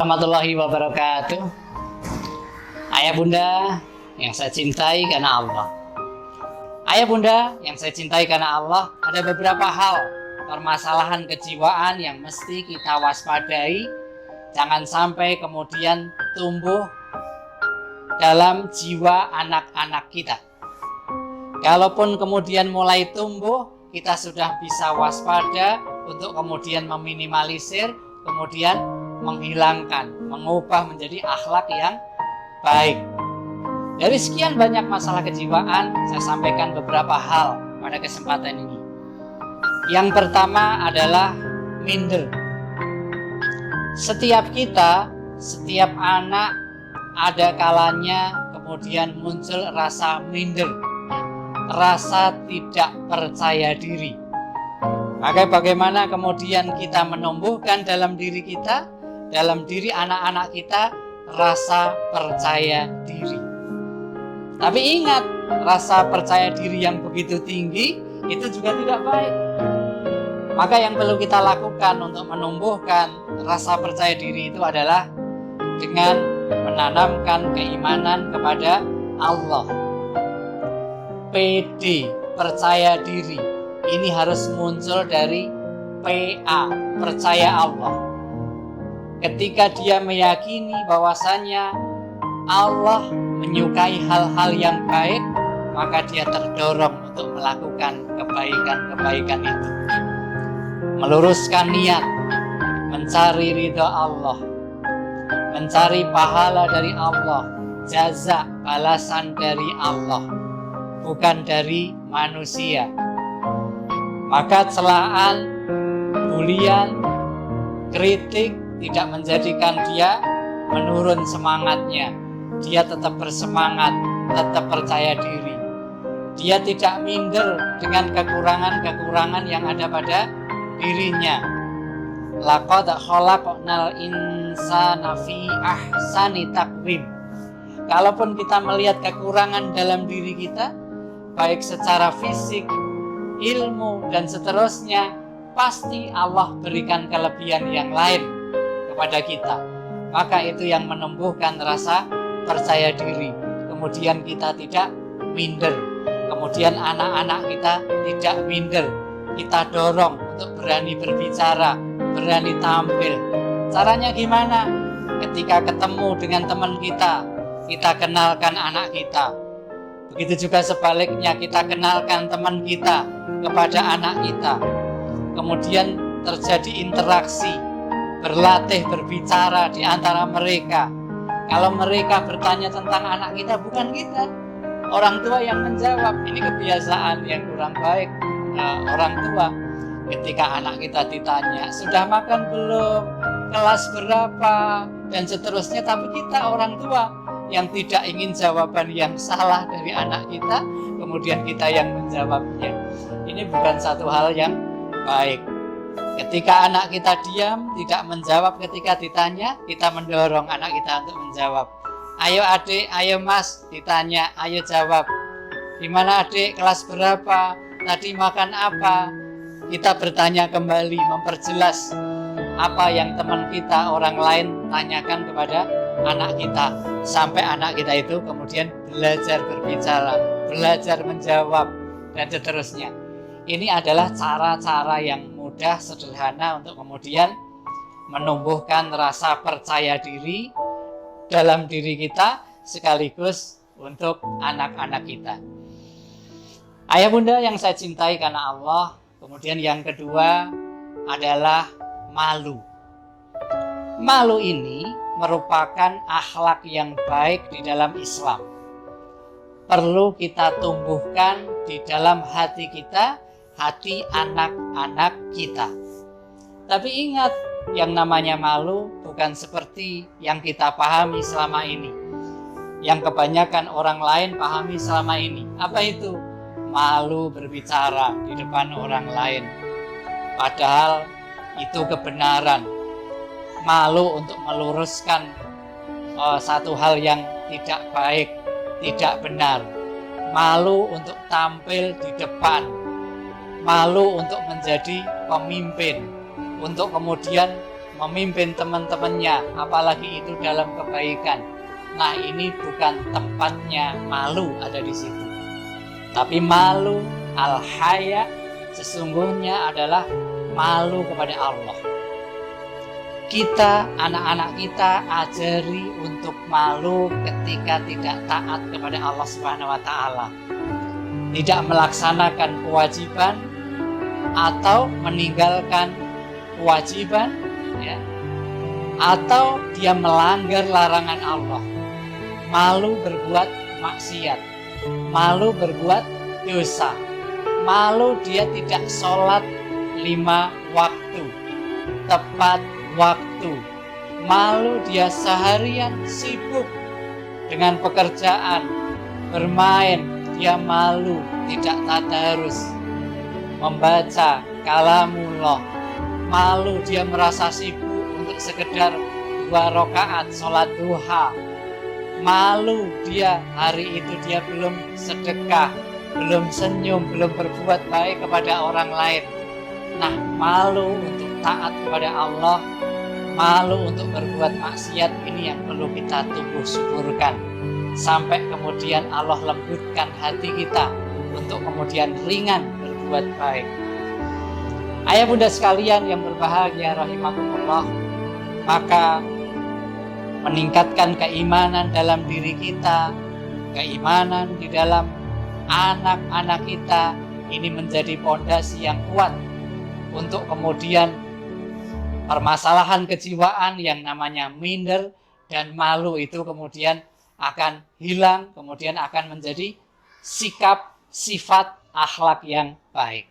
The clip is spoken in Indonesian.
warahmatullahi wabarakatuh. Ayah bunda yang saya cintai karena Allah. Ayah bunda yang saya cintai karena Allah, ada beberapa hal permasalahan kejiwaan yang mesti kita waspadai. Jangan sampai kemudian tumbuh dalam jiwa anak-anak kita. Kalaupun kemudian mulai tumbuh, kita sudah bisa waspada untuk kemudian meminimalisir, kemudian menghilangkan, mengubah menjadi akhlak yang baik. Dari sekian banyak masalah kejiwaan, saya sampaikan beberapa hal pada kesempatan ini. Yang pertama adalah minder. Setiap kita, setiap anak ada kalanya kemudian muncul rasa minder, rasa tidak percaya diri. Maka bagaimana kemudian kita menumbuhkan dalam diri kita, dalam diri anak-anak kita, rasa percaya diri. Tapi ingat, rasa percaya diri yang begitu tinggi itu juga tidak baik. Maka yang perlu kita lakukan untuk menumbuhkan rasa percaya diri itu adalah dengan menanamkan keimanan kepada Allah. PD, percaya diri, ini harus muncul dari PA, percaya Allah. Ketika dia meyakini bahwasanya Allah menyukai hal-hal yang baik, maka dia terdorong untuk melakukan kebaikan-kebaikan itu. Meluruskan niat, mencari ridha Allah, mencari pahala dari Allah, jaza, balasan dari Allah, bukan dari manusia. Maka celaan, bulian, kritik tidak menjadikan dia menurun semangatnya. Dia tetap bersemangat, tetap percaya diri. Dia tidak minder dengan kekurangan-kekurangan yang ada pada dirinya. Laqad khalaqnal insana fi ahsani taqwim. Kalaupun kita melihat kekurangan dalam diri kita, baik secara fisik, ilmu, dan seterusnya, pasti Allah berikan kelebihan yang lain kepada kita. Maka itu yang menumbuhkan rasa percaya diri. Kemudian kita tidak minder. Kemudian anak-anak kita tidak minder. Kita dorong untuk berani berbicara, berani tampil. Caranya gimana? Ketika ketemu dengan teman kita kenalkan anak kita. Begitu juga sebaliknya, kita kenalkan teman kita kepada anak kita. Kemudian terjadi interaksi, berlatih berbicara di antara mereka. Kalau mereka bertanya tentang anak kita, bukan kita, orang tua yang menjawab. Ini kebiasaan yang kurang baik orang tua. Ketika anak kita ditanya, sudah makan belum, kelas berapa, dan seterusnya, tapi kita orang tua yang tidak ingin jawaban yang salah dari anak kita, kemudian kita yang menjawabnya. Ini bukan satu hal yang baik. Ketika anak kita diam, tidak menjawab ketika ditanya, kita mendorong anak kita untuk menjawab. Ayo adik, ayo mas, ditanya, ayo jawab. Gimana adik, kelas berapa, tadi makan apa? Kita bertanya kembali, memperjelas apa yang teman kita, orang lain tanyakan kepada anak kita. Sampai anak kita itu kemudian belajar berbicara, belajar menjawab, dan seterusnya. Ini adalah cara-cara yang mudah, sederhana untuk kemudian menumbuhkan rasa percaya diri dalam diri kita, sekaligus untuk anak-anak kita. Ayah bunda yang saya cintai karena Allah. Kemudian yang kedua adalah malu. Malu ini merupakan akhlak yang baik di dalam Islam. Perlu kita tumbuhkan di dalam hati kita, hati anak-anak kita. Tapi ingat, yang namanya malu bukan seperti yang kita pahami selama ini, yang kebanyakan orang lain pahami selama ini. Apa itu? Malu berbicara di depan orang lain. Padahal itu kebenaran. Malu untuk meluruskan satu hal yang tidak baik, tidak benar. Malu untuk tampil di depan. Malu untuk menjadi pemimpin, untuk kemudian memimpin teman-temannya, apalagi itu dalam kebaikan. Nah, ini bukan tempatnya malu ada di situ. Tapi malu al-haya sesungguhnya adalah malu kepada Allah. Kita, anak-anak kita ajari untuk malu ketika tidak taat kepada Allah Subhanahu wa taala. Tidak melaksanakan kewajiban atau meninggalkan kewajiban, ya. Atau dia melanggar larangan Allah. Malu berbuat maksiat, malu berbuat dosa, malu dia tidak sholat 5 waktu tepat waktu, malu dia seharian sibuk dengan pekerjaan, bermain, dia malu tidak tadarus, membaca kalamullah, malu dia merasa sibuk untuk sekedar 2 rakaat sholat duha, malu dia hari itu dia belum sedekah, belum senyum, belum berbuat baik kepada orang lain. Nah, malu untuk taat kepada Allah, malu untuk berbuat maksiat, ini yang perlu kita tumbuh syukurkan sampai kemudian Allah lembutkan hati kita untuk kemudian ringan berbuat baik. Ayah bunda sekalian yang berbahagia rahimakumullah, maka meningkatkan keimanan dalam diri kita, keimanan di dalam anak-anak kita, ini menjadi pondasi yang kuat untuk kemudian permasalahan kejiwaan yang namanya minder dan malu itu kemudian akan hilang, kemudian akan menjadi sikap, sifat, akhlak yang baik.